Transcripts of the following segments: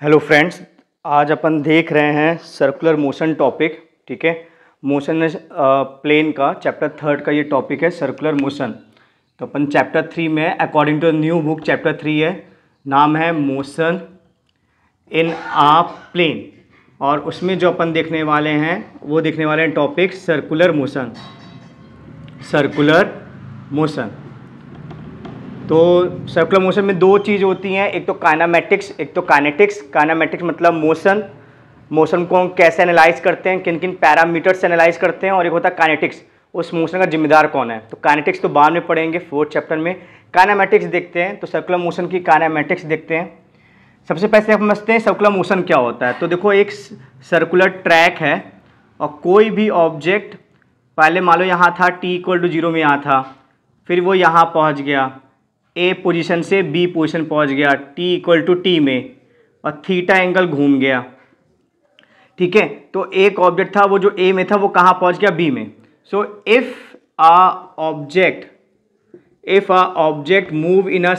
Hello friends, आज अपन देख रहे हैं सर्कुलर मोशन टॉपिक। ठीक है, मोशन प्लेन का चैप्टर 3 का ये टॉपिक है सर्कुलर मोशन। तो अपन चैप्टर 3 में according to new book chapter 3 है, नाम है मोशन इन आ प्लेन। और उसमें जो अपन देखने वाले हैं वो देखने वाले हैं topic circular motion. Circular motion तो सर्कुलर मोशन में दो चीज़ होती हैं, एक तो काइनेमैटिक्स, एक तो काइनेटिक्स। काइनेमैटिक्स मतलब मोशन को हम कैसे एनालाइज करते हैं, किन किन पैरामीटर से एनालाइज करते हैं, और एक होता है काइनेटिक्स, उस मोशन का जिम्मेदार कौन है। तो काइनेटिक्स तो बाद में पढ़ेंगे 4th चैप्टर में। काइनेमैटिक्स देखते हैं, तो सर्कुलर मोशन की काइनेमैटिक्स देखते हैं। सबसे पहले समझते हैं सर्कुलर मोशन क्या होता है। तो देखो, एक सर्कुलर ट्रैक है और कोई भी ऑब्जेक्ट पहले मान लो यहाँ था, t=0 में यहाँ था, फिर वो यहाँ पहुँच गया, ए पोजीशन से बी पोजीशन पहुंच गया t=t में, और थीटा एंगल घूम गया। ठीक है, तो एक ऑब्जेक्ट था वो जो ए में था वो कहाँ पहुंच गया, बी में। So if a object move in a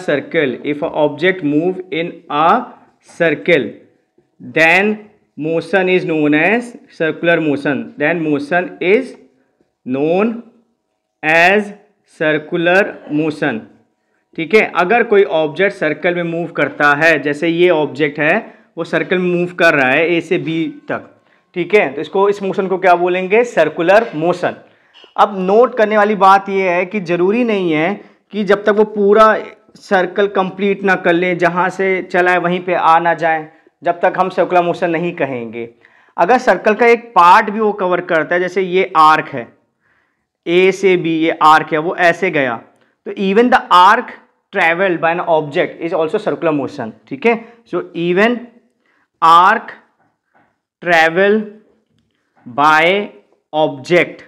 circle, then motion is known as circular motion. Circular motion. ठीक है, अगर कोई ऑब्जेक्ट सर्कल में मूव करता है, जैसे ये ऑब्जेक्ट है वो सर्कल में मूव कर रहा है ए से बी तक, ठीक है, तो इस मोशन को क्या बोलेंगे, सर्कुलर मोशन। अब नोट करने वाली बात ये है कि ज़रूरी नहीं है कि जब तक वो पूरा सर्कल कंप्लीट ना कर ले, जहाँ से चला है वहीं पे आ ना जाए, जब तक हम सर्कुलर मोशन नहीं कहेंगे। अगर सर्कल का एक पार्ट भी वो कवर करता है, जैसे ये आर्क है, ए से बी ये आर्क है, वो ऐसे गया, तो even the arc travelled by an object is also circular motion. ठीक है, so even arc travel by object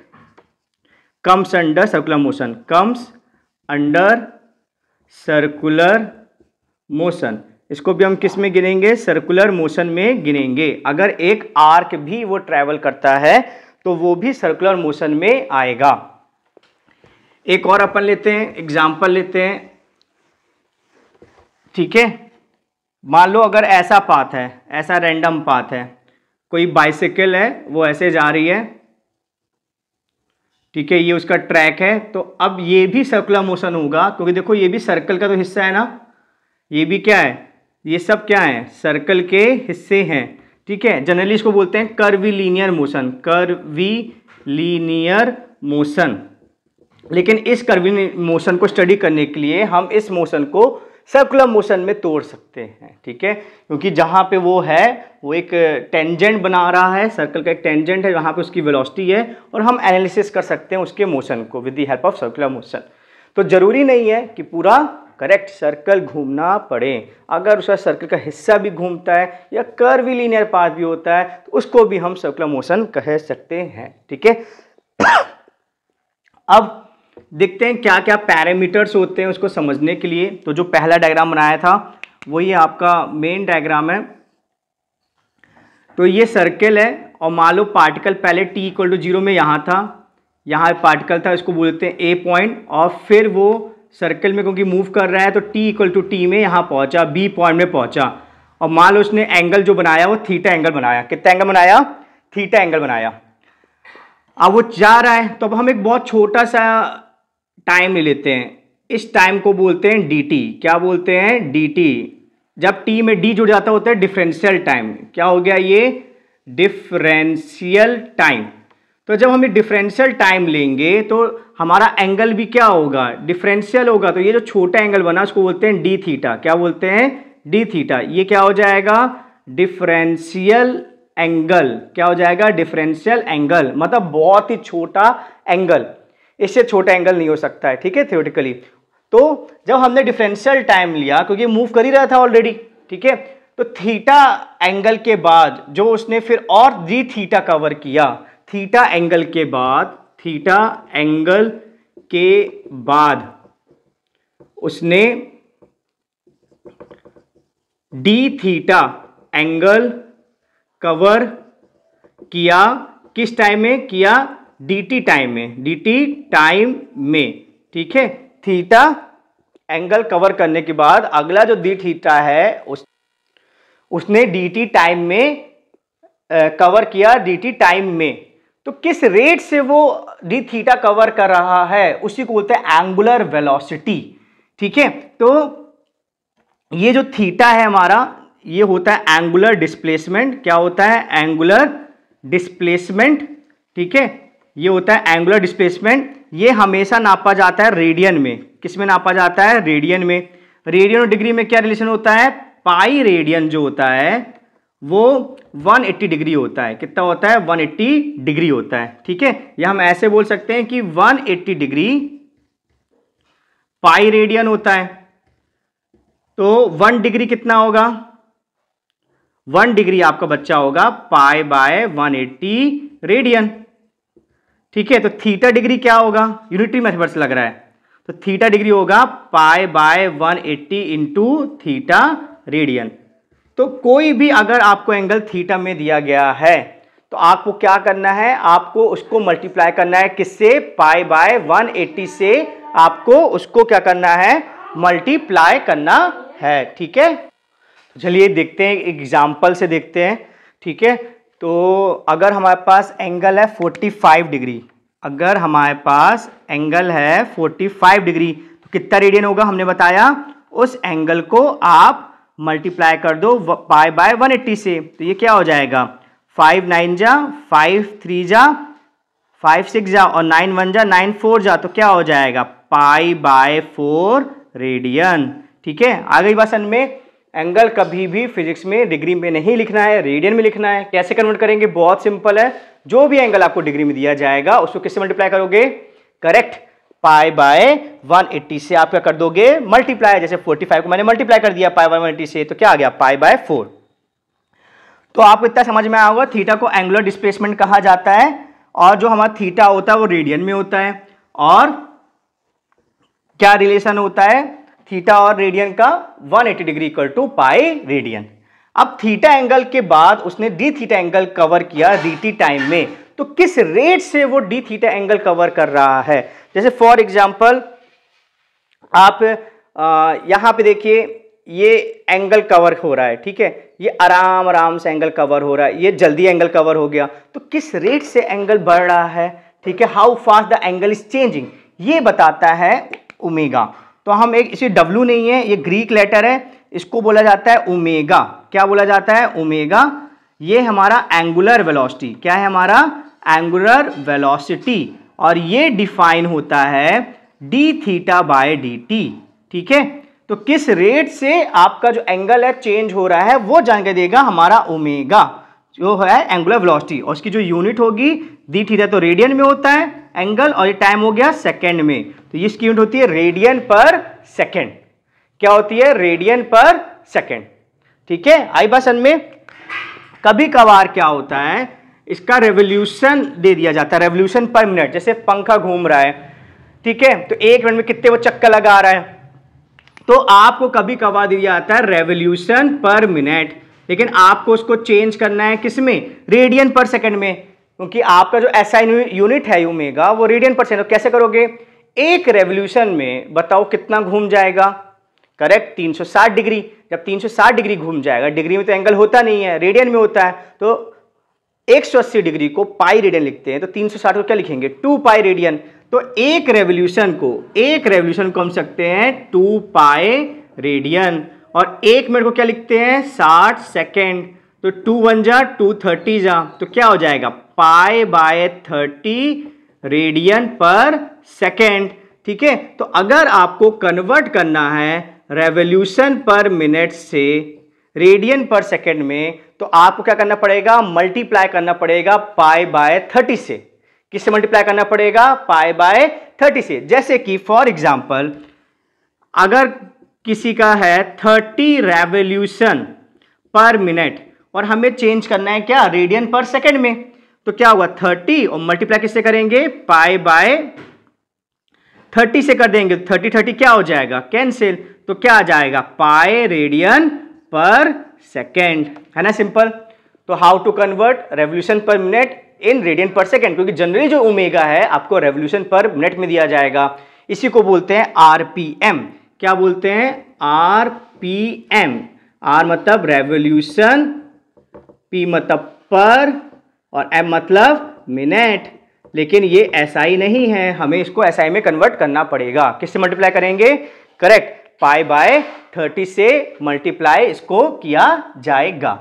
comes under circular motion. इसको भी हम किस में गिनेंगे, सर्कुलर मोशन में गिनेंगे। अगर एक आर्क भी वो ट्रेवल करता है तो वो भी सर्कुलर मोशन में आएगा। एक और अपन लेते हैं, एग्जाम्पल लेते हैं। ठीक है, मान लो अगर ऐसा पाथ है, ऐसा रैंडम पाथ है, कोई बाइसिकल है वो ऐसे जा रही है, ठीक है, ये उसका ट्रैक है, तो अब ये भी सर्कुलर मोशन होगा, क्योंकि देखो ये भी सर्कल का तो हिस्सा है ना, ये भी क्या है, ये सब क्या है, सर्कल के हिस्से हैं। ठीक है, जनरली इसको बोलते हैं कर्वीलीनियर मोशन। लेकिन इस कर्वीलिनियर मोशन को स्टडी करने के लिए हम इस मोशन को सर्कुलर मोशन में तोड़ सकते हैं। ठीक है, क्योंकि जहाँ पे वो है वो एक टेंजेंट बना रहा है, सर्कल का एक टेंजेंट है, वहाँ पे उसकी वेलोसिटी है, और हम एनालिसिस कर सकते हैं उसके मोशन को with the help of circular motion. तो ज़रूरी नहीं है कि पूरा करेक्ट सर्कल घूमना पड़े। अगर उसका सर्कल का हिस्सा भी घूमता है या कर्वीलिनियर पाथ भी होता है तो उसको भी हम सर्कुलर मोशन कह सकते हैं। ठीक है, अब देखते हैं क्या क्या पैरामीटर्स होते हैं उसको समझने के लिए। तो जो पहला डायग्राम बनाया था वही आपका मेन डायग्राम है। तो ये सर्कल है और मान लो पार्टिकल पहले t=0 में यहाँ था, यहाँ पार्टिकल था, इसको बोलते हैं ए पॉइंट, और फिर वो सर्कल में क्योंकि मूव कर रहा है तो t=t में यहाँ पहुँचा, बी पॉइंट में पहुँचा, और मान लो उसने एंगल जो बनाया वो थीटा एंगल बनाया। कितना एंगल बनाया, थीटा एंगल बनाया। अब वो जा रहा है, तो अब हम एक बहुत छोटा सा टाइम ले लेते हैं, इस टाइम को बोलते हैं dt। क्या बोलते हैं, dt। जब t में d जुड़ जाता होता है डिफरेंशियल टाइम। क्या हो गया ये, डिफरेंशियल टाइम। तो जब हम ये डिफरेंशियल टाइम लेंगे तो हमारा एंगल भी क्या होगा, डिफरेंशियल होगा। तो ये जो छोटा एंगल बना उसको बोलते हैं d थीटा। क्या बोलते हैं, d थीटा। ये क्या हो जाएगा, डिफरेंशियल एंगल। क्या हो जाएगा, डिफरेंशियल एंगल, मतलब बहुत ही छोटा एंगल, इससे छोटा एंगल नहीं हो सकता है। ठीक है, थ्योरेटिकली। तो जब हमने डिफरेंशियल टाइम लिया, क्योंकि मूव कर ही रहा था ऑलरेडी, ठीक है, तो थीटा एंगल के बाद जो उसने फिर और डी थीटा कवर किया, थीटा एंगल के बाद उसने डी थीटा एंगल कवर किया। किस टाइम में किया, dt टाइम में। ठीक है, थीटा एंगल कवर करने के बाद अगला जो डी थीटा है उसने dt टाइम में कवर किया, dt टाइम में, तो किस रेट से वो डी थीटा कवर कर रहा है उसी को बोलते हैं एंगुलर वेलोसिटी। ठीक है, तो ये जो थीटा है हमारा, ये होता है एंगुलर डिस्प्लेसमेंट। क्या होता है? Angular displacement. ठीक है, ये होता है एंगुलर डिस्प्लेसमेंट। ये हमेशा नापा जाता है रेडियन में। किस में नापा जाता है? रेडियन में। रेडियन और डिग्री में क्या रिलेशन होता है? पाई रेडियन जो होता है वो 180 डिग्री होता है। कितना होता है? 180 डिग्री होता है। ठीक है, या हम ऐसे बोल सकते हैं कि 180 डिग्री पाई रेडियन होता है। तो 1 डिग्री कितना होगा? 1 डिग्री आपका बच्चा होगा पाई बाय 180 रेडियन। ठीक है, तो थीटा डिग्री क्या होगा? यूनिटरी मेथड से लग रहा है, तो थीटा डिग्री होगा pi by 180 into theta radian. तो कोई भी अगर आपको एंगल थीटा में दिया गया है तो आपको क्या करना है? आपको उसको मल्टीप्लाई करना है। किससे? पाई बाय 180 से आपको उसको क्या करना है? मल्टीप्लाई करना है। ठीक है, चलिए देखते हैं, एग्जाम्पल से देखते हैं। ठीक है, तो अगर हमारे पास एंगल है 45 डिग्री, अगर हमारे पास एंगल है 45 डिग्री, तो कितना रेडियन होगा? हमने बताया उस एंगल को आप मल्टीप्लाई कर दो पाई बाय 180 से। तो ये क्या हो जाएगा? 5 9 जा, 5 3 जा, 5 6 जा, और 9 1 जा, 9 4 जा, तो क्या हो जाएगा? Pi by 4 radian. ठीक है, आ गई बात समझ में? एंगल कभी भी फिजिक्स में डिग्री में नहीं लिखना है, रेडियन में लिखना है। कैसे कन्वर्ट करेंगे? बहुत सिंपल है। जो भी एंगल आपको डिग्री में दिया जाएगा उसको किससे मल्टीप्लाई करोगे? करेक्ट, पाई बाय 180 से आप क्या कर दोगे? मल्टीप्लाई। जैसे 45 को मैंने मल्टीप्लाई कर दिया पाई बाय 180 से, तो क्या आ गया? Pi by 4। तो आपको इतना समझ में आया होगा, थीटा को एंगुलर डिस्प्लेसमेंट कहा जाता है, और जो हमारा थीटा होता है वो रेडियन में होता है। और क्या रिलेशन होता है थीटा और रेडियन का? 180 degree equal to pi radian. अब थीटा एंगल के बाद उसने डी थीटा एंगल कवर किया dt टाइम में, तो किस रेट से वो डी थीटा एंगल कवर कर रहा है? जैसे फॉर एग्जांपल आप यहां पे देखिए, ये एंगल कवर हो रहा है। ठीक है, ये आराम आराम से एंगल कवर हो रहा है, ये जल्दी एंगल कवर हो गया। तो किस रेट से एंगल बढ़ रहा है? ठीक है, how fast the angle is changing, ये बताता है ओमेगा। तो हम एक, इसे W नहीं है, ये ग्रीक लेटर है, इसको बोला जाता है ओमेगा। क्या बोला जाता है? ओमेगा। ये हमारा एंगुलर वेलोसिटी, क्या है हमारा? Angular velocity. और ये डिफाइन होता है D theta by d T. ठीक है, तो किस रेट से आपका जो एंगल है चेंज हो रहा है वो जान के देगा हमारा ओमेगा, जो है एंगुलर वेलोसिटी। और उसकी जो यूनिट होगी डी थीटा, तो रेडियन में होता है एंगल, और ये टाइम हो गया सेकेंड में, तो ये इसकी यूनिट होती है रेडियन पर सेकेंड। क्या होती है? Radian per second. ठीक है, आई बात समझ में? कभी कभार क्या होता है, इसका रेवोल्यूशन दे दिया जाता है, रेवोल्यूशन पर मिनट। जैसे पंखा घूम रहा है, ठीक है, तो 1 मिनट में कितने वो चक्कर लगा रहा है, तो आपको कभी कभार दिया जाता है रेवोल्यूशन पर मिनट, लेकिन आपको उसको चेंज करना है किस में? रेडियन पर सेकंड में, क्योंकि आपका जो एसआई यूनिट है ओमेगा वो रेडियन पर सेकंड। कैसे करोगे? एक रेवोल्यूशन में बताओ कितना घूम जाएगा? Correct, 360 degree. जब 360 डिग्री घूम जाएगा, डिग्री में तो एंगल होता नहीं है, रेडियन में होता है, तो 180 डिग्री को पाई रेडियन लिखते हैं, तो 360 को क्या लिखेंगे? 2 पाई रेडियन। तो एक रेवोल्यूशन को हम सकते हैं 2 पाई रेडियन, और 1 मिनट को क्या लिखते हैं? 60 सेकेंड। तो 2 1 जा, 2 30 जा, तो क्या हो जाएगा? Pi by 30 radian per second. ठीक है, तो अगर आपको कन्वर्ट करना है रेवोल्यूशन पर मिनट से रेडियन पर सेकेंड में, तो आपको क्या करना पड़ेगा? मल्टीप्लाई करना पड़ेगा पाई बाय 30 से। किससे मल्टीप्लाई करना पड़ेगा? पाई बाय 30 से। जैसे कि फॉर एग्जांपल अगर किसी का है 30 रेवोल्यूशन पर मिनट, और हमें चेंज करना है क्या? रेडियन पर सेकेंड में, तो क्या हुआ? 30 और मल्टीप्लाई किससे करेंगे? पाई बाय 30 से कर देंगे, 30 क्या हो जाएगा? कैंसिल। तो क्या आ जाएगा? पाई रेडियन पर सेकेंड, है ना? सिंपल। तो how to convert revolution per minute in radian per second, क्योंकि जनरली जो ओमेगा है आपको रेवोल्यूशन पर मिनट में दिया जाएगा। इसी को बोलते हैं आरपीएम। क्या बोलते हैं? आरपीएम। R मतलब रेवोल्यूशन, P मतलब पर और M मतलब मिनट। लेकिन ये SI नहीं है, हमें इसको SI में कन्वर्ट करना पड़ेगा। किससे मल्टीप्लाई करेंगे? करेक्ट, पाई बाय 30 से मल्टीप्लाई इसको किया जाएगा।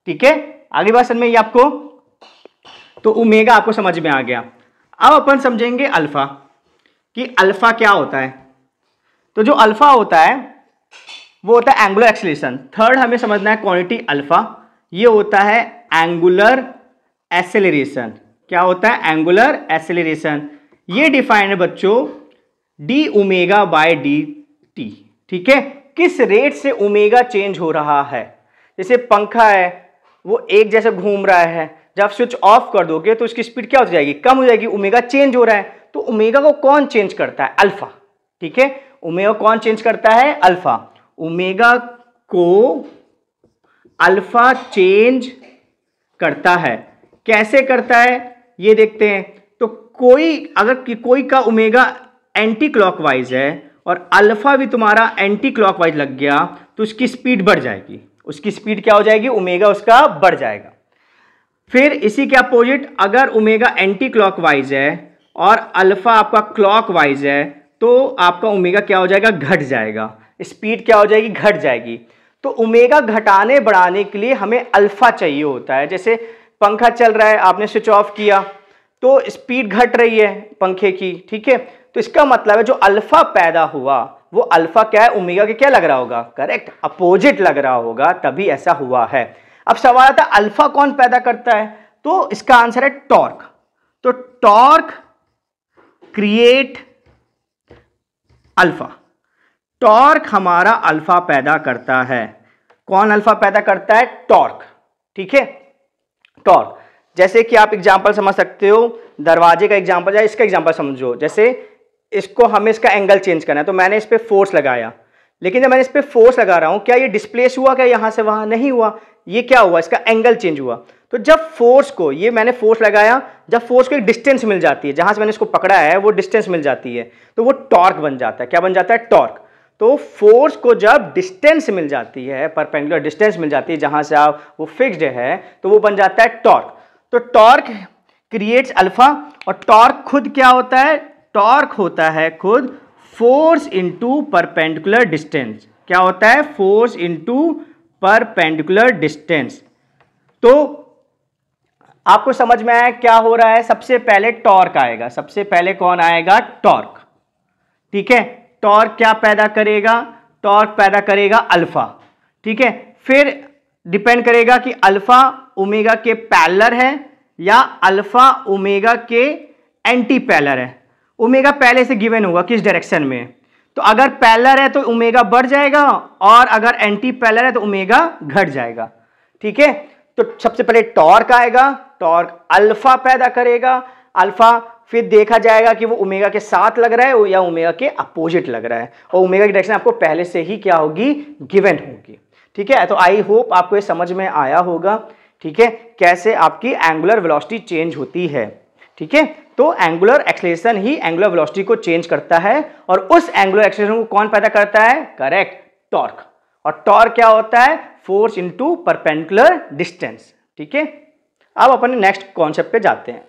ठीक है, आगे बात समझ में आई आपको? तो ओमेगा आपको समझ में आ गया। अब अपन समझेंगे अल्फा, कि अल्फा क्या होता है। तो जो अल्फा होता है वो होता है एंगुलर एक्सेलरेशन। थर्ड हमें समझना है क्वांटिटी अल्फा, ये होता है एंगुलर एक्सेलरेशन। क्या होता है? Angular acceleration. ये डिफाइन है बच्चों D omega by d T. ठीक है, किस रेट से ओमेगा चेंज हो रहा है। जैसे पंखा है, वो एक जैसे घूम रहा है, जब स्विच ऑफ कर दोगे तो उसकी स्पीड क्या हो जाएगी? कम हो जाएगी, ओमेगा चेंज हो रहा है। तो ओमेगा को कौन चेंज करता है? अल्फा। ठीक है, ओमेगा कौन चेंज करता है? अल्फा। ओमेगा को अल्फा चेंज करता है। कैसे करता है ये देखते हैं। तो कोई का ओमेगा एंटी क्लॉकवाइज है और अल्फा भी तुम्हारा एंटी क्लॉकवाइज लग गया तो उसकी स्पीड बढ़ जाएगी। उसकी स्पीड क्या हो जाएगी? ओमेगा उसका बढ़ जाएगा। फिर इसी के अपोजिट अगर ओमेगा एंटी क्लॉकवाइज है और अल्फा आपका क्लॉकवाइज है तो आपका ओमेगा क्या हो जाएगा? घट जाएगा। स्पीड क्या हो जाएगी? घट जाएगी। तो ओमेगा घटाने बढ़ाने के लिए हमें अल्फा चाहिए होता है। जैसे पंखा चल रहा है, आपने स्विच ऑफ किया तो स्पीड घट रही है पंखे की। ठीक है, तो इसका मतलब है जो अल्फा पैदा हुआ वो अल्फा क्या है? ओमेगा के क्या लग रहा होगा? करेक्ट, अपोजिट लग रहा होगा, तभी ऐसा हुआ है। अब सवाल आता है अल्फा कौन पैदा करता है? तो इसका आंसर है टॉर्क। तो टॉर्क क्रिएट अल्फा। टॉर्क हमारा अल्फा पैदा करता है। कौन अल्फा पैदा करता है? टॉर्क। ठीक है, टॉर्क। जैसे कि आप एग्जांपल समझ सकते हो, दरवाजे का एग्जांपल या इसका एग्जांपल समझो। जैसे इसको हमें इसका एंगल चेंज करना है तो मैंने इस पे फोर्स लगाया, लेकिन जब मैंने इस पे फोर्स लगा रहा हूं क्या ये डिस्प्लेस हुआ? क्या यहां से वहां? नहीं हुआ। ये क्या हुआ? इसका एंगल चेंज हुआ। तो जब फोर्स को, ये मैंने फोर्स लगाया, जब फोर्स को एक डिस्टेंस मिल जाती है, जहां से मैंने इसको पकड़ा है वो डिस्टेंस मिल जाती है तो वो टॉर्क बन जाता है। क्या बन जाता है? टॉर्क। तो फोर्स को जब डिस्टेंस मिल जाती है, परपेंडिकुलर डिस्टेंस मिल जाती है जहां से आप वो फिक्स्ड है, तो वो बन जाता है टॉर्क। तो टॉर्क क्रिएट्स अल्फा। और टॉर्क खुद क्या होता है? टॉर्क होता है खुद फोर्स इनटू परपेंडिकुलर डिस्टेंस। क्या होता है? Force into perpendicular distance. तो आपको समझ में आया क्या हो रहा है? सबसे पहले टॉर्क आएगा। सबसे पहले कौन आएगा? टॉर्क। ठीक है, टॉर्क क्या पैदा करेगा? टॉर्क पैदा करेगा अल्फा। ठीक है, फिर डिपेंड करेगा कि अल्फा ओमेगा के पैरेलल है या अल्फा ओमेगा के एंटी पैरेलल है। ओमेगा पहले से गिवन होगा किस डायरेक्शन में। तो अगर पैरेलल है तो ओमेगा बढ़ जाएगा और अगर एंटी पैरेलल है तो ओमेगा घट जाएगा। ठीक है, तो सबसे पहले टॉर्क आएगा। टॉर्क अल्फा पैदा करेगा। अल्फा फिर देखा जाएगा कि वो ओमेगा के साथ लग रहा है या ओमेगा के अपोजिट लग रहा है, और ओमेगा की डायरेक्शन आपको पहले से ही क्या होगी? गिवन होगी। ठीक है, तो आई होप आपको ये समझ में आया होगा। ठीक है, कैसे आपकी एंगुलर वेलोसिटी चेंज होती है। ठीक है, तो एंगुलर एक्सेलरेशन ही एंगुलर वेलोसिटी को चेंज करता है और उस एंगुलर एक्सेलरेशन को कौन पैदा करता है? Correct, torque. और टॉर्क क्या होता है? Force into perpendicular distance. ठीक है, अब अपन नेक्स्ट कॉन्सेप्ट पे जाते हैं।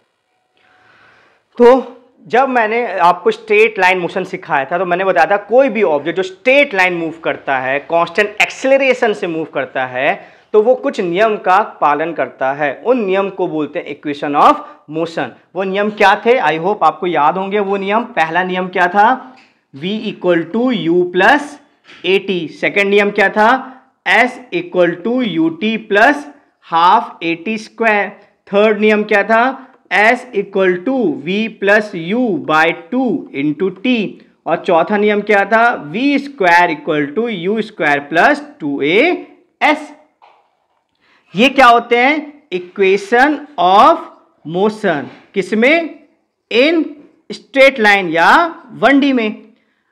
तो जब मैंने आपको स्ट्रेट लाइन मोशन सिखाया था तो मैंने बताया था कोई भी ऑब्जेक्ट जो स्ट्रेट लाइन मूव करता है, कांस्टेंट एक्सेलरेशन से मूव करता है, तो वो कुछ नियम का पालन करता है। उन नियम को बोलते हैं इक्वेशन ऑफ मोशन। वो नियम क्या थे? आई होप आपको याद होंगे वो नियम। पहला नियम क्या था? v equal to u plus a t. Second नियम क्या था? s equal to u t plus half a t square. Third नियम क्या था? s equal to v plus u by two into t. और चौथा नियम क्या था? v square equal to u square plus 2as। ये क्या होते हैं? Equation of motion. किसमें? इन स्ट्रेट लाइन या 1D में।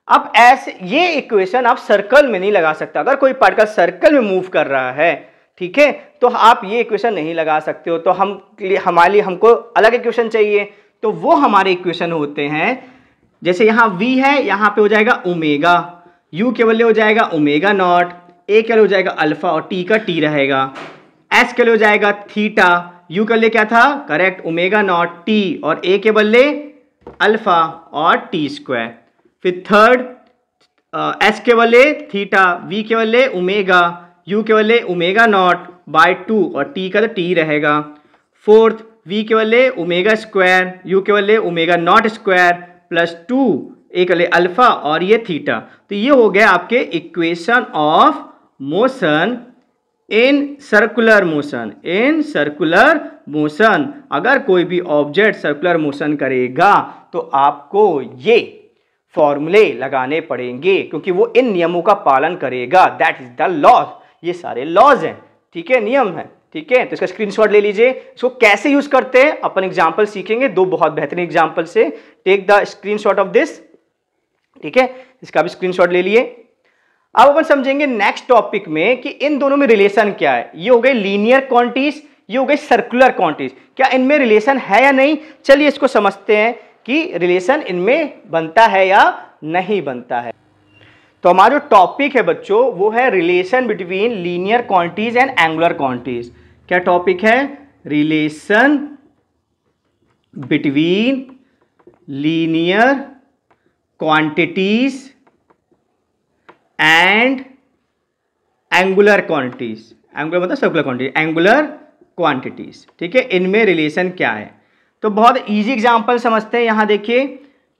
अब ऐसे ये इक्वेशन आप सर्कल में नहीं लगा सकते। अगर कोई पार्टिकल सर्कल में मूव कर रहा है, ठीक है, तो आप ये इक्वेशन नहीं लगा सकते हो। तो हमारे लिए हमको अलग इक्वेशन चाहिए। तो वो हमारे इक्वेशन होते हैं, जैसे यहाँ v है, यहाँ पे हो जाएगा ओमेगा, u के बदले हो जाएगा ओमेगा नॉट, ए के लिए हो जाएगा अल्फा और टी का टी रहेगा, एस के लिए हो जाएगा थीटा, यू के लिए क्या था करेक्ट ओमेगा नॉट टी और ए के बदले अल्फा और टी स्क्वायर। फिर थर्ड एस के बदले थीटा, वी के बदले ओमेगा, यू के बदले ओमेगा नॉट बाय 2 और टी का तो टी रहेगा। फोर्थ वी के बदले ओमेगा स्क्वायर, यू के बदले ओमेगा नॉट स्क्वायर प्लस 2 ए के लिए अल्फा और ये थीटा। तो ये हो गया आपके equation of motion in circular motion. In circular motion अगर कोई भी ऑब्जेक्ट सर्कुलर मोशन करेगा तो आपको ये फॉर्मूले लगाने पड़ेंगे क्योंकि वो इन नियमों का पालन करेगा। दैट इज द लॉज, ये सारे लॉज हैं, ठीक है, नियम है, ठीक है। तो इसका स्क्रीनशॉट ले लीजिए। इसको कैसे यूज करते हैं अपन एग्जांपल सीखेंगे, दो बहुत बेहतरीन एग्जांपल से। Take the screenshot of this, ठीक है, इसका भी स्क्रीनशॉट ले लिए। अब अपन समझेंगे नेक्स्ट टॉपिक में कि इन दोनों में रिलेशन क्या है। ये हो गई लीनियर क्वांटिटीज, ये हो गई सर्कुलर क्वांटिटीज, क्या इनमें रिलेशन है या नहीं। चलिए इसको समझते हैं कि रिलेशन इनमें बनता है या नहीं बनता है। तो हमारा जो टॉपिक है बच्चों वो है relation between linear quantities and angular quantities. क्या टॉपिक है? Relation between linear quantities and angular quantities. Angular मतलब सर्कुलर क्वांटिटी, एंगुलर क्वांटिटीज, ठीक है, इनमें रिलेशन क्या है। तो बहुत इजी एग्जांपल समझते हैं। यहां देखिए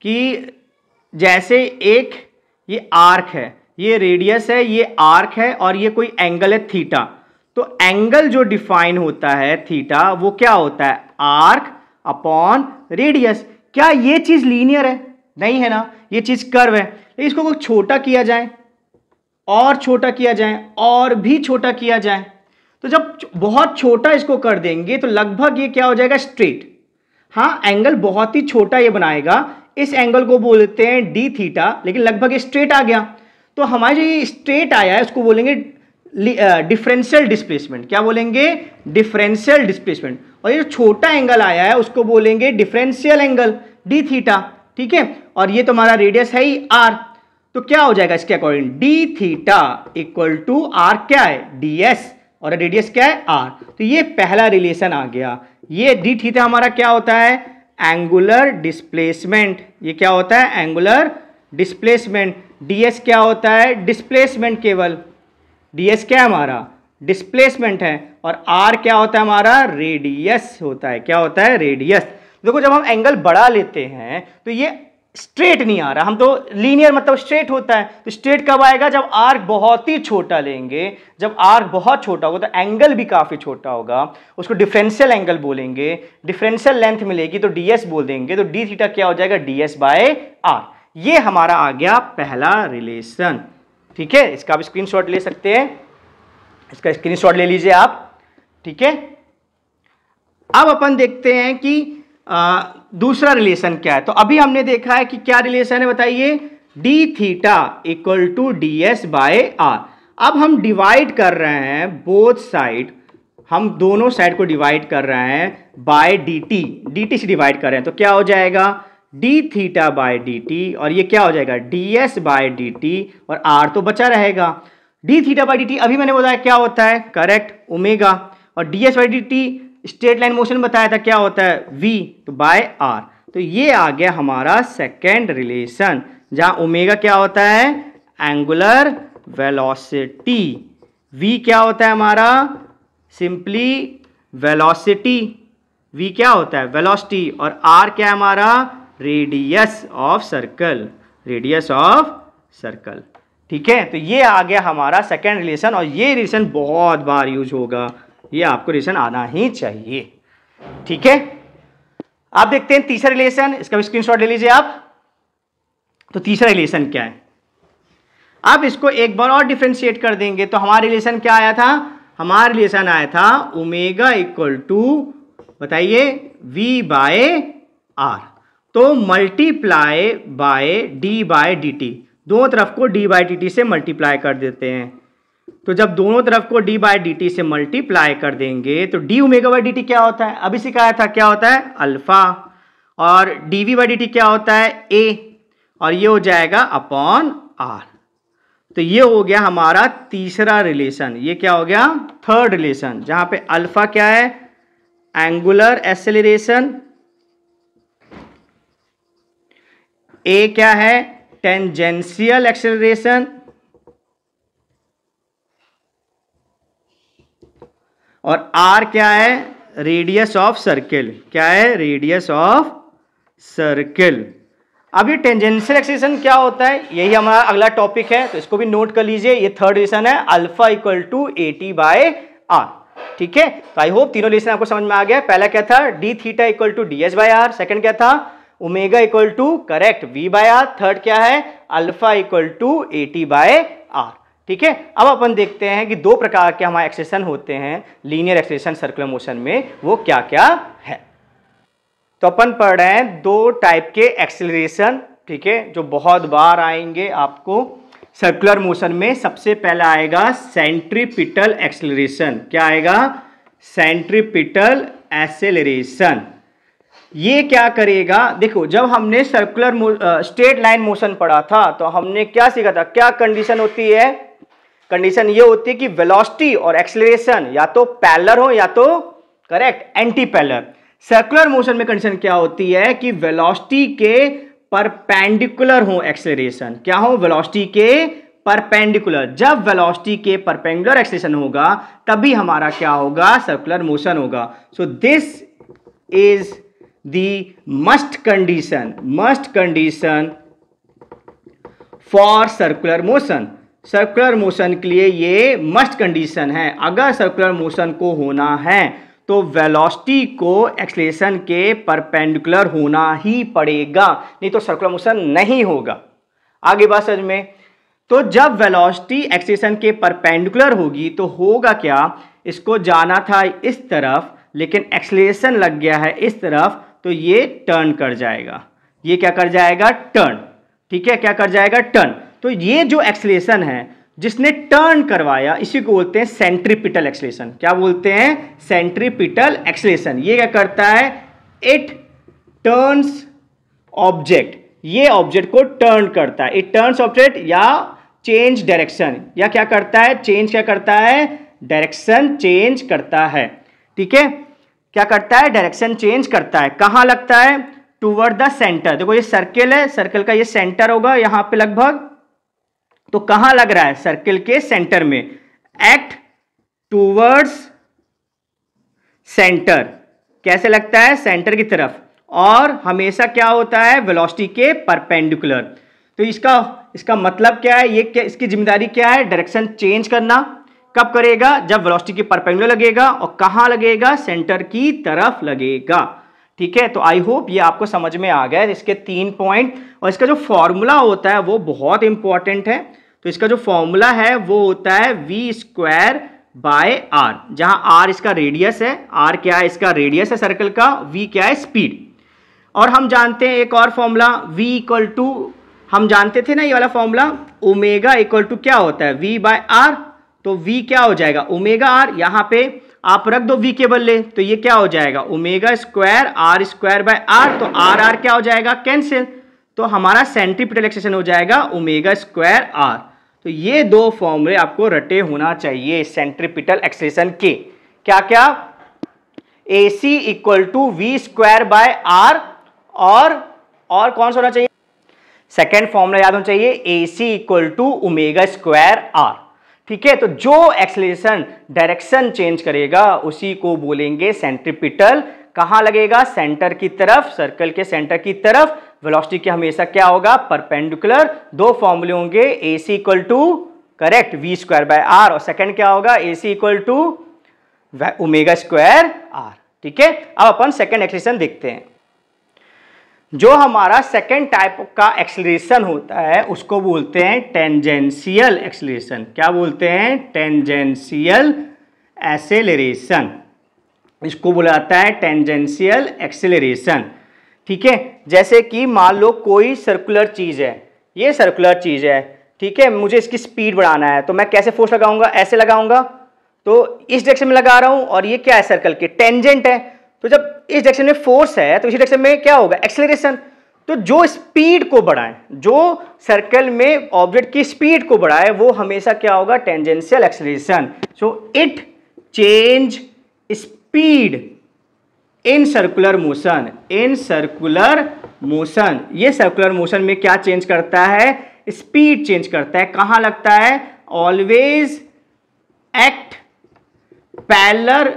कि जैसे एक ये आर्क है, ये रेडियस है, ये आर्क है और ये कोई एंगल है थीटा। तो एंगल जो डिफाइन होता है थीटा वो क्या होता है? Arc upon radius. क्या ये चीज लीनियर है? नहीं है ना, ये चीज कर्व है। इसको कुछ छोटा किया जाए और छोटा किया जाए और भी छोटा किया जाए, तो जब बहुत छोटा इसको कर देंगे तो लगभग ये क्या हो जाएगा? स्ट्रेट। हाँ, एंगल बहुत ही छोटा ये बनाएगा, इस एंगल को बोलते हैं डी थीटा, लेकिन लगभग ये स्ट्रेट आ गया। तो हमारे जो ये स्ट्रेट आया है उसको बोलेंगे डिफरेंशियल डिस्प्लेसमेंट। क्या बोलेंगे? Differential displacement. और ये जो छोटा एंगल आया है उसको बोलेंगे डिफरेंशियल एंगल डी थीटा, ठीक है। और ये तो हमारा रेडियस है ही आर, तो क्या हो जाएगा इसके according? D theta equal to r क्या है? डी एस, और रेडियस क्या है? आर। तो ये पहला रिलेशन आ गया। ये डी थीटा हमारा क्या होता है? Angular displacement. ये क्या होता है? Angular displacement. डीएस क्या होता है? डिस्प्लेसमेंट केवल। डीएस क्या है हमारा? डिस्प्लेसमेंट है। और आर क्या होता है हमारा? रेडियस होता है। क्या होता है? रेडियस। देखो जब हम एंगल बढ़ा लेते हैं तो ये स्ट्रेट नहीं आ रहा, हम तो लीनियर मतलब स्ट्रेट होता है। तो स्ट्रेट कब आएगा? जब आर्क बहुत ही छोटा लेंगे। जब आर्क बहुत छोटा होगा तो एंगल भी काफी छोटा होगा, उसको डिफरेंशियल एंगल बोलेंगे। डिफरेंशियल लेंथ मिलेगी तो डीएस बोल देंगे, तो डी थीटा क्या हो जाएगा? D s by r. ये हमारा आ गया पहला रिलेशन, ठीक है। इसका भी स्क्रीनशॉट ले सकते हैं, इसका स्क्रीनशॉट ले लीजिए आप, ठीक है। अब अपन देखते हैं कि दूसरा रिलेशन क्या है। तो अभी हमने देखा है कि क्या रिलेशन है, बताइए? D theta equal to d s by r. अब हम डिवाइड कर रहे हैं बोथ साइड, हम दोनों साइड को डिवाइड कर रहे हैं by d t. D t से डिवाइड कर रहे हैं तो क्या हो जाएगा? D theta by d t, और ये क्या हो जाएगा? D s by d t, और आर तो बचा रहेगा। D theta by d t अभी मैंने बताया क्या होता है? Correct, omega. और d s by d t straight line motion बताया था, क्या होता है? वी, तो बाय आर। तो ये आ गया हमारा सेकेंड रिलेशन, जहां ओमेगा क्या होता है? Angular velocity. वी क्या होता है हमारा? Simply velocity. वी क्या होता है? वेलोसिटी। और आर क्या है हमारा? Radius of circle. Radius of circle, ठीक है। तो ये आ गया हमारा सेकेंड रिलेशन, और ये रिलेशन बहुत बार यूज होगा, ये आपको रिलेशन आना ही चाहिए, ठीक है। आप देखते हैं तीसरा रिलेशन, इसका भी स्क्रीनशॉट ले लीजिए आप। तो तीसरा रिलेशन क्या है? आप इसको एक बार और डिफरेंशिएट कर देंगे तो हमारा रिलेशन क्या आया था? हमारा रिलेशन आया था ओमेगा इक्वल टू, बताइए, वी बाय आर। तो multiply by d by d t, दोनों तरफ को डी बाय डी टी से मल्टीप्लाई कर देते हैं। तो जब दोनों तरफ को डी बाय डी टी से मल्टीप्लाई कर देंगे तो d omega by d t क्या होता है? अभी सिखाया था, क्या होता है? अल्फा। और d v by d t क्या होता है? ए। और ये हो जाएगा अपॉन आर। तो ये हो गया हमारा तीसरा रिलेशन। ये क्या हो गया? थर्ड रिलेशन, जहां पे अल्फा क्या है? एंगुलर एक्सेलरेशन, ए क्या है? टेंजेंशियल एक्सेलरेशन, और आर क्या है? Radius of circle. क्या है? Radius of circle. अब ये टेंजेंशियल एक्सेलरेशन क्या होता है, यही हमारा अगला टॉपिक है, तो इसको भी नोट कर लीजिए। ये थर्ड रिलेशन है, अल्फा इक्वल टू AT/R। ठीक है, तो आई होप तीनों रिलेशन आपको समझ में आ गया। पहला क्या था? D theta equal to DS/R। Second क्या था? Omega equal to correct V/R। Third क्या है? Alpha equal to AT/R। ठीक है, अब अपन देखते हैं कि दो प्रकार के हमारे एक्सेलरेशन होते हैं लीनियर एक्सेलरेशन सर्कुलर मोशन में, वो क्या क्या है। तो अपन पढ़ रहे हैं दो टाइप के एक्सेलरेशन, ठीक है, जो बहुत बार आएंगे आपको सर्कुलर मोशन में। सबसे पहला आएगा सेंट्रीपिटल एक्सेलरेशन। क्या आएगा? Centripetal acceleration. ये क्या करेगा? देखो, जब हमने सर्कुलर स्ट्रेट लाइन मोशन पढ़ा था तो हमने क्या सीखा था? क्या कंडीशन होती है? कंडीशन ये होती है कि वेलोसिटी और एक्सेलरेशन या तो पैरेलल हो या तो correct anti parallel. Circular motion में कंडीशन क्या होती है कि वेलोसिटी के परपेंडिकुलर हो एक्सेलरेशन। क्या हो? वेलोसिटी के परपेंडिकुलर। जब वेलोसिटी के परपेंडिकुलर एक्सेलरेशन होगा तभी हमारा क्या होगा? सर्कुलर मोशन होगा। So this is the must condition for circular motion. Circular motion के लिए ये मस्ट कंडीशन है। अगर सर्कुलर मोशन को होना है तो वेलोसिटी को एक्सेलरेशन के परपेंडिकुलर होना ही पड़ेगा, नहीं तो सर्कुलर मोशन नहीं होगा। आगे बात समझ में? तो जब वेलोसिटी एक्सेलरेशन के परपेंडिकुलर होगी तो होगा क्या? इसको जाना था इस तरफ, लेकिन एक्सेलरेशन लग गया है इस तरफ, तो ये टर्न कर जाएगा। ये क्या कर जाएगा? टर्न। ठीक है, क्या कर जाएगा? टर्न। तो ये जो एक्सेलरेशन है जिसने टर्न करवाया, इसी को बोलते हैं सेंट्रीपिटल एक्सेलरेशन। क्या बोलते हैं? Centripetal acceleration. ये क्या करता है? It turns object. ये ऑब्जेक्ट को टर्न करता है। इट टर्न्स ऑब्जेक्ट या चेंज डायरेक्शन, या क्या करता है? चेंज क्या करता है? डायरेक्शन चेंज करता है। ठीक है, क्या करता है? डायरेक्शन चेंज करता है। कहां लगता है? Toward the centre. देखो ये सर्किल है, सर्किल का ये सेंटर होगा यहां पे लगभग, तो कहां लग रहा है? सर्किल के सेंटर में। Act towards centre. कैसे लगता है? सेंटर की तरफ। और हमेशा क्या होता है? वेलोसिटी के परपेंडिकुलर। तो इसका मतलब क्या है? ये क्या, इसकी जिम्मेदारी क्या है? डायरेक्शन चेंज करना। कब करेगा? जब वेलोसिटी के परपेंडिकुलर लगेगा। और कहां लगेगा? सेंटर की तरफ लगेगा। ठीक है, तो आई होप ये आपको समझ में आ गया। इसके 3 पॉइंट, और इसका जो फॉर्मूला होता है वो बहुत इंपॉर्टेंट है। तो इसका जो फॉर्मूला है वो होता है V²/R, जहां R इसका रेडियस है। R क्या है? इसका रेडियस है सर्कल का। V क्या है? स्पीड। और हम जानते हैं एक और फॉर्मूला, V इक्वल टू, हम जानते थे ना ये वाला फॉर्मूला, ओमेगा इक्वल टू क्या होता है? V/R। तो V क्या हो जाएगा? Omega R। यहां पे आप रख दो V के बदले, तो ये क्या हो जाएगा? ओमेगा² R²/R। तो R क्या हो जाएगा? कैंसिल। तो हमारा सेंट्रीपिटल एक्सेलरेशन हो जाएगा ओमेगा²R। तो ये दो फॉर्मूले आपको रटे होना चाहिए सेंट्रीपिटल एक्सेलरेशन के। क्या क्या? AC इक्वल टू V²/R, और कौन सा होना चाहिए? सेकेंड फॉर्मूला याद होना चाहिए, AC इक्वल टू ओमेगा²R। ठीक है, तो जो एक्सेलरेशन डायरेक्शन चेंज करेगा उसी को बोलेंगे सेंट्रीपिटल। कहां लगेगा? सेंटर की तरफ, सर्कल के सेंटर की तरफ। वेलोसिटी के हमेशा क्या होगा? परपेंडिकुलर। दो फॉर्मूले होंगे, AC equal to correct V²/R, और सेकंड क्या होगा? AC इक्वल टू ओमेगा²R। ठीक है, अब अपन सेकंड एक्सेलरेशन देखते हैं। जो हमारा सेकंड टाइप का एक्सेलरेशन होता है उसको बोलते हैं टेंजेंशियल एक्सेलरेशन। क्या बोलते हैं? Tangential acceleration. इसको बोला जाता है टेंजेंशियल एक्सेलरेशन। ठीक है, जैसे कि मान लो कोई सर्कुलर चीज है, ये सर्कुलर चीज है, ठीक है, मुझे इसकी स्पीड बढ़ाना है, तो मैं कैसे फोर्स लगाऊंगा? ऐसे लगाऊंगा। तो इस डायरेक्शन में लगा रहा हूं, और ये क्या है? सर्कल के टेंजेंट है। तो जब इस डायरेक्शन में फोर्स है तो इसी डायरेक्शन में क्या होगा? एक्सेलरेशन। तो जो स्पीड को बढ़ाए, जो सर्कल में ऑब्जेक्ट की स्पीड को बढ़ाए, वो हमेशा क्या होगा, tangential acceleration. So it change speed in circular motion, in circular motion. ये सर्कुलर मोशन में क्या चेंज करता है, स्पीड चेंज करता है। कहां लगता है, ऑलवेज एक्ट पैरेलल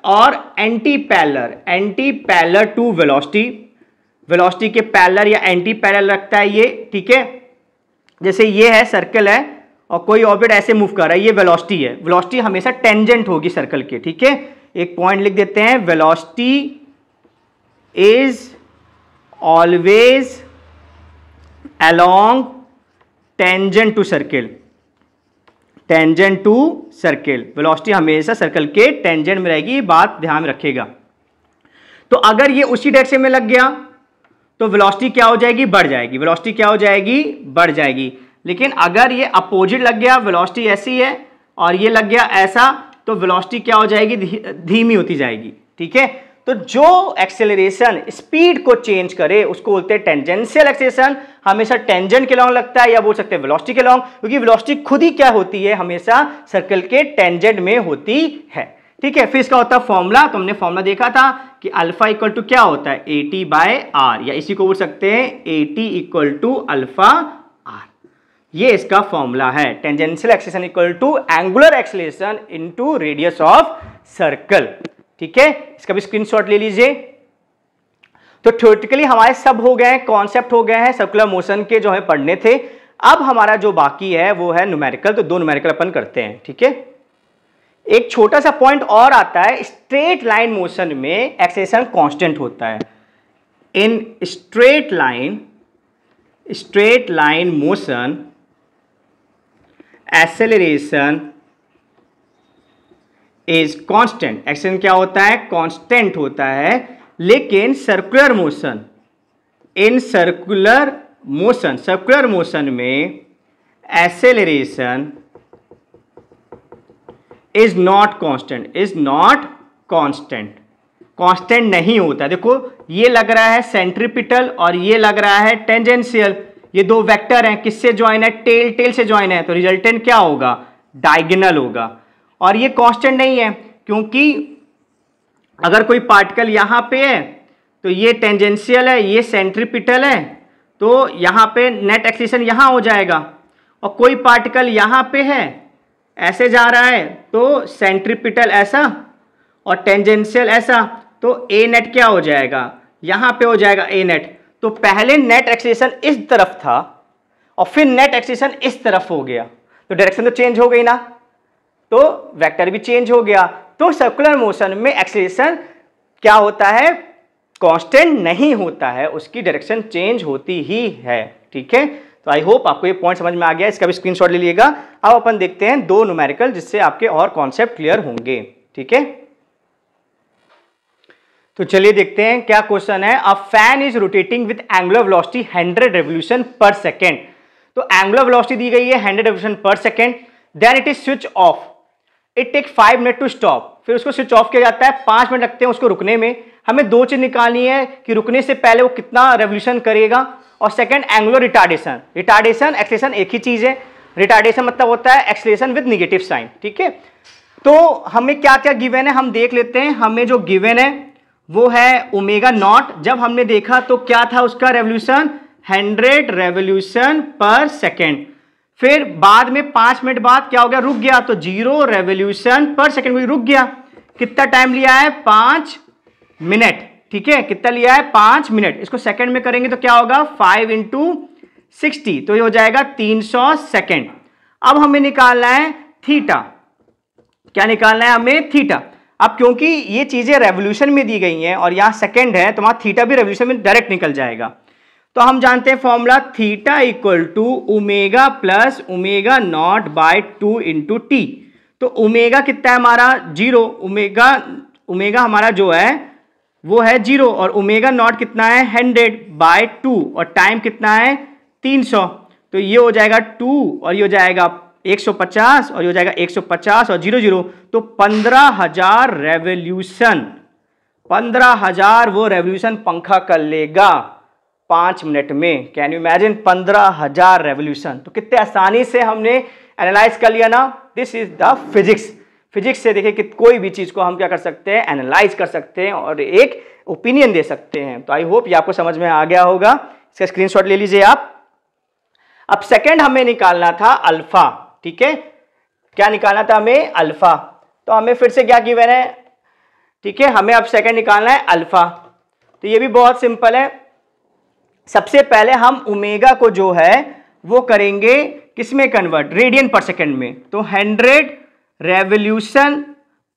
और anti parallel to velocity, velocity के पैरेलल या एंटी पैरेलल रखता है ये, ठीक है। जैसे ये है सर्कल है और कोई ऑब्जेक्ट ऐसे मूव कर रहा है, ये वेलोसिटी है, वेलोसिटी हमेशा टेंजेंट होगी सर्कल के, ठीक है। एक पॉइंट लिख देते हैं, velocity is always along tangent to circle, tangent to circle, velocity हमेशा सर्कल के टेंजेंट में रहेगी, बात ध्यान में रखिएगा। तो अगर ये उसी डायरेक्शन में लग गया तो वेलोसिटी क्या हो जाएगी, बढ़ जाएगी, वेलोसिटी क्या हो जाएगी, बढ़ जाएगी। लेकिन अगर ये अपोजिट लग गया, वेलोसिटी ऐसी है और ये लग गया ऐसा, तो वेलोसिटी क्या हो जाएगी, धीमी होती जाएगी, ठीक है। तो जो एक्सेलरेशन स्पीड को चेंज करे उसको बोलते हैं टेंजेंशियल एक्सेलरेशन, हमेशा टेंजेंट के लॉन्ग लगता है, या बोल सकते हैं वेलोसिटी के लॉन्ग, क्योंकि वेलोसिटी खुद ही क्या होती है, हमेशा सर्कल के टेंजेंट में होती है, ठीक है। फिर इसका होता है फॉर्मूला, तो हमने फॉर्मूला देखा था कि अल्फा इक्वल टू क्या होता है, AT/R, या इसी को बोल सकते हैं AT equal to alpha R। ये इसका फॉर्मूला है, tangential acceleration equal to angular acceleration into radius of circle, ठीक है। इसका भी स्क्रीनशॉट ले लीजिए। तो थ्योरेटिकली हमारे सब हो गए हैं, कॉन्सेप्ट हो गए हैं सर्कुलर मोशन के जो हमें पढ़ने थे। अब हमारा जो बाकी है वो है न्यूमेरिकल, तो दो न्यूमेरिकल अपन करते हैं, ठीक है। एक छोटा सा पॉइंट और आता है, स्ट्रेट लाइन मोशन में एक्सेलरेशन कांस्टेंट होता है। In straight line motion acceleration is constant, acceleration क्या होता है, कांस्टेंट होता है। लेकिन circular motion, in circular motion में एक्सेलरेशन इज नॉट कांस्टेंट नहीं होता। देखो ये लग रहा है सेंट्रीपिटल और ये लग रहा है टेंजेंशियल, ये दो वेक्टर हैं, किससे ज्वाइन है, टेल से ज्वाइन है, तो रिजल्टेंट क्या होगा, डायगोनल होगा। और ये कांस्टेंट नहीं है, क्योंकि अगर कोई पार्टिकल यहां पे है तो ये टेंजेंशियल है, ये सेंट्रीपिटल है, तो यहां पे नेट एक्सेलरेशन यहां हो जाएगा। और कोई पार्टिकल यहां पे है, ऐसे जा रहा है, तो सेंट्रीपिटल ऐसा और टेंजेंशियल ऐसा, तो ए नेट क्या हो जाएगा, यहां पे हो जाएगा ए नेट। तो पहले नेट एक्सेलरेशन इस तरफ था और फिर नेट एक्सेलरेशन इस तरफ हो गया, तो डायरेक्शन तो चेंज हो गई ना, तो वेक्टर भी चेंज हो गया। तो सर्कुलर मोशन में एक्सेलरेशन क्या होता है, कांस्टेंट नहीं होता है, उसकी डायरेक्शन चेंज होती ही है, ठीक है। तो आई होप आपको ये पॉइंट समझ में आ गया, इसका भी स्क्रीनशॉट ले लीजिएगा। अब अपन देखते हैं दो न्यूमेरिकल, जिससे आपके और कॉन्सेप्ट क्लियर होंगे, ठीक है। तो चलिए देखते हैं क्या क्वेश्चन है। A fan is rotating with angular velocity 100 revolution per second. तो एंगुलर वेलोसिटी दी गई है 100 revolution per second, then it is switch off, it take 5 minute to stop. फिर उसको स्विच ऑफ किया जाता है, 5 मिनट लगते हैं उसको रुकने में। हमें दो चीज निकालनी है कि रुकने से पहले वो कितना रेवोल्यूशन करेगा, और second angular retardation. Retardation acceleration एक ही चीज है, रिटार्डेशन मतलब होता है एक्सेलरेशन विद नेगेटिव साइन, ठीक है। तो हमें क्या क्या गिवन है हम देख लेते हैं। हमें जो गिवन है वो है ओमेगा नॉट। जब हमने देखा तो क्या था उसका रेवोल्यूशन, 100 रेवोल्यूशन पर सेकेंड। फिर बाद में 5 मिनट बाद क्या हो गया, रुक गया, तो 0 रेवोल्यूशन पर सेकेंड रुक गया। कितना टाइम लिया है, 5 मिनट, ठीक है। कितना लिया है, 5 मिनट। इसको सेकंड में करेंगे तो क्या होगा, 5 × 60, तो ये हो जाएगा 300 सेकेंड। अब हमें निकालना है थीटा। क्या निकालना है हमें, थीटा। अब क्योंकि ये चीजें रेवोल्यूशन में दी गई हैं और यहां सेकंड है, तो वहां थीटा भी रेवोल्यूशन में डायरेक्ट निकल जाएगा। तो हम जानते हैं formula, theta equal to omega plus omega not by 2 × t। तो ओमेगा कितना है हमारा, 0। ओमेगा हमारा जो है वो है 0, और ओमेगा नॉट कितना है, 100/2, और टाइम कितना है, 300। तो ये हो जाएगा 2 और ये हो जाएगा 150, और ये हो जाएगा 150 और 0 0, तो 15,000 रेवोल्यूशन 15,000 वो रेवोल्यूशन पंखा कर लेगा 5 मिनट में। Can you imagine 15,000 revolution. तो कितने आसानी से हमने एनालाइज कर लिया ना। This is the physics. Physics से देखिए कि कोई भी चीज को हम क्या कर सकते हैं, एनालाइज कर सकते हैं और एक ओपिनियन दे सकते हैं। तो आई होप ये आपको समझ में आ गया होगा। इसका स्क्रीनशॉट ले लीजिए आप। अब सेकंड हमें निकालना था अल्फा। ठीक है, क्या निकालना था हमें, अल्फा। तो हमें फिर से क्या गिवन है, ठीक है, हमें अब सेकंड निकालना है अल्फा। तो ये भी बहुत सिंपल है। सबसे पहले हम ओमेगा को जो है वो करेंगे किसमें कन्वर्ट, रेडियन पर सेकंड में। तो 100 रेवोल्यूशन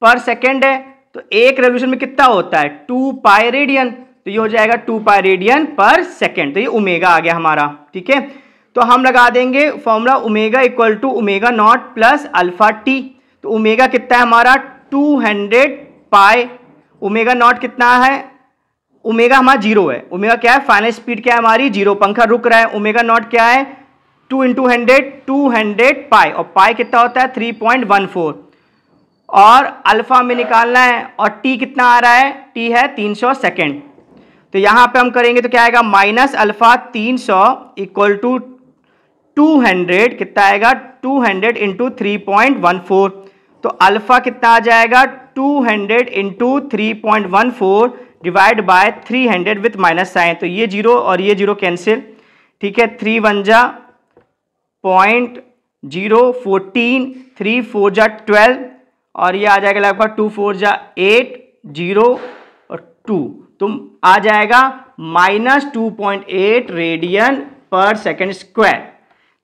पर सेकंड है, तो एक रेवोल्यूशन में कितना होता है 2 पाई रेडियन। तो ये हो जाएगा 2 पाई रेडियन पर सेकंड। तो ये ओमेगा आ गया हमारा। ठीक है, तो हम लगा देंगे formula omega equal to omega not plus alpha t. तो ओमेगा कितना है हमारा 200 पाई, ओमेगा नॉट कितना है, ओमेगा हमारा 0 है। ओमेगा क्या है, फाइनल स्पीड क्या है हमारी 0, पंखा रुक रहा है। ओमेगा नॉट क्या है 2 × 100 200 पाई, और पाई कितना होता है 3.14। और अल्फा में निकालना है, और टी कितना आ रहा है, टी है 300 सेकेंड। तो यहां पे हम करेंगे तो क्या आएगा माइनस अल्फा 300 इक्वल टू 200, कितना आएगा 200 इंटू 3.14। तो अल्फा कितना आ जाएगा 200 into 3.14 divide by 300 with minus sign. तो ये 0 और ये 0 कैंसिल। ठीक है, 3 1 जा 0.014, 3 4 जा 12, और ये आ जाएगा लगभग 2 4 जा 8 0 और 2, तो आ जाएगा -2.8 रेडियन पर सेकेंड स्क्वायर।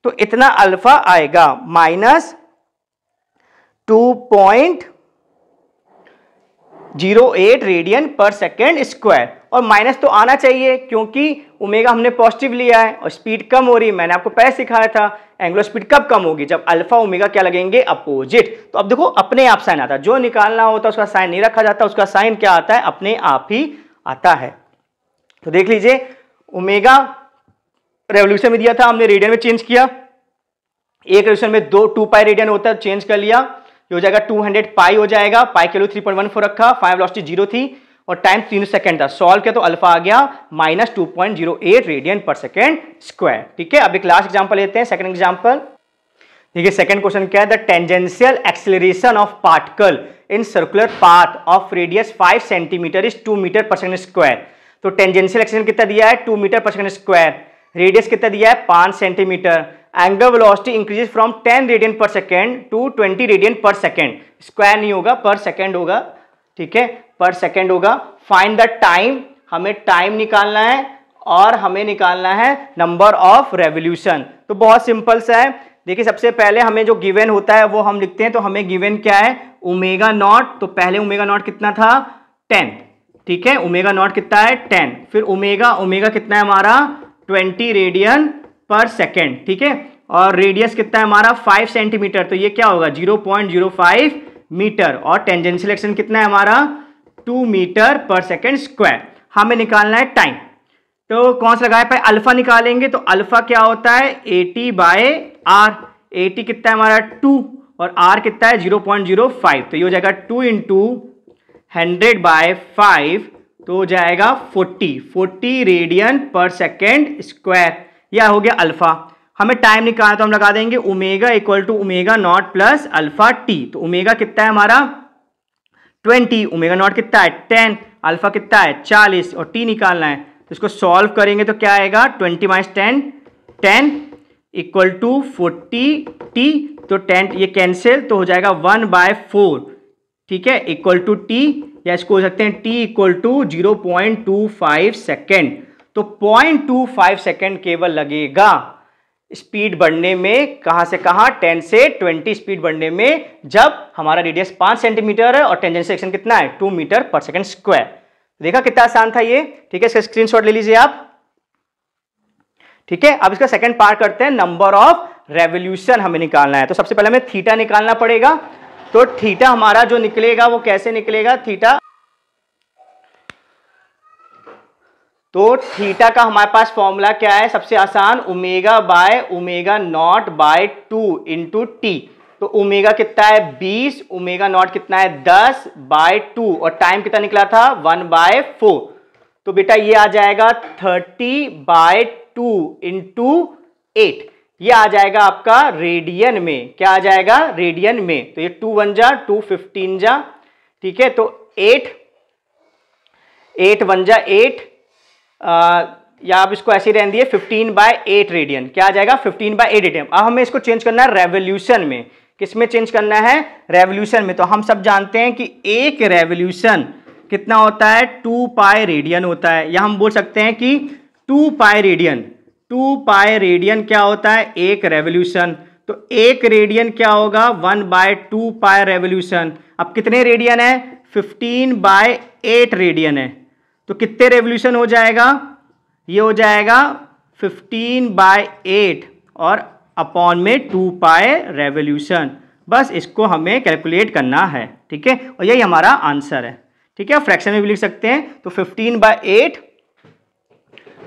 तो इतना अल्फा आएगा -2.08 रेडियन पर सेकेंड स्क्वायर। और माइनस तो आना चाहिए क्योंकि ओमेगा हमने पॉजिटिव लिया है और स्पीड कम हो रही है। मैंने आपको पहले सिखाया था एंगुलर स्पीड कब कम होगी, जब अल्फा ओमेगा क्या लगेंगे, अपोजिट। तो अब देखो अपने आप साइन आता है, जो निकालना होता है उसका साइन नहीं रखा जाता, उसका साइन क्या आता है, अपने आप ही आता है। तो देख लीजिए ओमेगा रेवोल्यूशन में दिया था, हमने रेडियन में चेंज किया। एक रेवोल्यूशन में 2 पाई रेडियन होता है, चेंज कर लिया, ये हो जाएगा 200 पाई हो जाएगा। पाई के लिए 3.14 रखा, फाइनल वेलोसिटी 0 थी और टाइम 3 सेकंड था। सॉल्व किया तो अल्फा आ गया -2.08 रेडियन पर सेकेंड स्क्वायर। ठीक है, अब एक लास्ट एग्जांपल लेते हैं, सेकंड एग्जांपल। देखिए सेकंड क्वेश्चन क्या है, the tangential acceleration of particle in circular path of radius 5 centimetre is 2 metre per second square. तो टेंजेंशियल एक्सेलरेशन कितना दिया है 2 metre per second square, radius कितना दिया है 5 centimetre, angular velocity increases from 10 radian per second to 20 radian per second. Square नहीं होगा, पर सेकेंड होगा। ठीक है, पर सेकेंड होगा। फाइंड द टाइम, हमें टाइम निकालना है और हमें निकालना है नंबर ऑफ रेवोल्यूशन। तो बहुत सिंपल सा है। देखिए सबसे पहले हमें जो गिवन होता है वो हम लिखते हैं। तो हमें गिवन क्या है ओमेगा नॉट, तो पहले ओमेगा नॉट कितना था 10। ठीक है, ओमेगा नॉट कितना है 10, फिर ओमेगा कितना है हमारा 20 रेडियन पर सेकेंड। ठीक है, और रेडियस कितना है हमारा 5 सेंटीमीटर, तो ये क्या होगा 0.05 मीटर, और टेंजेंशियल एक्सेलरेशन कितना है हमारा 2 मीटर पर सेकेंड स्क्वायर। हमें निकालना है टाइम। तो कौन सा लगाए, पहले अल्फा निकालेंगे। तो अल्फा क्या होता है 80/r, 80 कितना है हमारा 2 और r कितना है 0.05, तो ये हो जाएगा 2 × 100/5, तो हो जाएगा 40 रेडियन पर सेकेंड स्क्वायर। यह हो गया अल्फा। हमें टाइम निकालना, तो हम लगा देंगे omega equal to omega not plus alpha t. तो ओमेगा कितना है हमारा 20, ओमेगा नॉट कितना है 10, अल्फा कितना है 40 और टी निकालना है। तो इसको सॉल्व करेंगे तो क्या आएगा 20 - 10 10 इक्वल टू 40 टी। तो 10 ये कैंसिल, तो हो जाएगा 1/4। ठीक है, इक्वल टू टी, या इसको हो सकते हैं टी इक्वल टू 0.25 सेकेंड। तो 0.25 सेकेंड केवल लगेगा स्पीड बढ़ने में, कहां से कहां 10 से 20 स्पीड बढ़ने में, जब हमारा रेडियस 5 सेंटीमीटर है और टेंजेंशियल एक्सेलरेशन कितना है 2 मीटर पर सेकेंड स्क्वायर। देखा कितना आसान था ये। ठीक है, इसका स्क्रीनशॉट ले लीजिए आप। ठीक है, अब इसका सेकंड पार्ट करते हैं, नंबर ऑफ रेवोल्यूशन हमें निकालना है। तो सबसे पहले हमें थीटा निकालना पड़ेगा। तो थीटा हमारा जो निकलेगा वो कैसे निकलेगा थीटा, तो थीटा का हमारे पास फॉर्मूला क्या है सबसे आसान, ओमेगा/ओमेगा नॉट/2 इंटू टी। तो ओमेगा कितना है 20, ओमेगा नॉट कितना है 10/2 और टाइम कितना निकला था 1/4। तो बेटा ये आ जाएगा 30/2 इंटू 8, ये आ जाएगा आपका रेडियन में। क्या आ जाएगा रेडियन में। तो ये 2 1 जा 2 15 जा, ठीक है। तो 8 1 जा 8, या आप इसको ऐसे रहने दिए 15/8 रेडियन। क्या आ जाएगा 15/8 रेडियन। अब हमें इसको चेंज करना है रेवोल्यूशन में। किस में चेंज करना है रेवोल्यूशन में। तो हम सब जानते हैं कि एक रेवोल्यूशन कितना होता है 2 पाई रेडियन होता है, या हम बोल सकते हैं कि 2 पाई रेडियन। 2 पाई रेडियन क्या होता है एक रेवोल्यूशन। तो एक रेडियन क्या होगा 1/2 पाई रेवोल्यूशन। अब कितने रेडियन है 15/8 रेडियन है। तो कितने रेवोल्यूशन हो जाएगा, ये हो जाएगा 15/8 और अपॉन में 2 पाई रेवोल्यूशन। बस इसको हमें कैलकुलेट करना है, ठीक है। और यही हमारा आंसर है, ठीक है। फ्रैक्शन में भी लिख सकते हैं। तो 15/8,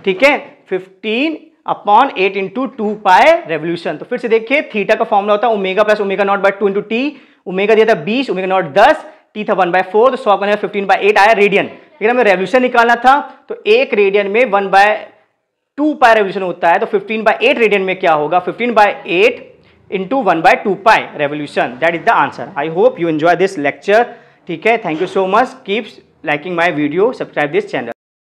ठीक है, 15/8 इंटू 2 पाई रेवोल्यूशन। तो फिर से देखिए थीटा का फॉर्मूला होता है omega plus omega not by 2 into T. Omega दिया था 20, ओमेगा नॉट 10, टी था 1/4, तो 100 का 15/8 आया रेडियन। लेकिन हमें रेवोल्यूशन निकालना था, तो एक रेडियन में 1/2 पाई रेवोल्यूशन होता है। तो 15/8 रेडियन में क्या होगा 15/8 into 1/2 pi revolution. That is the answer. I hope you enjoy this lecture, ठीक है। Thank you so much. Keep liking my video, subscribe this channel.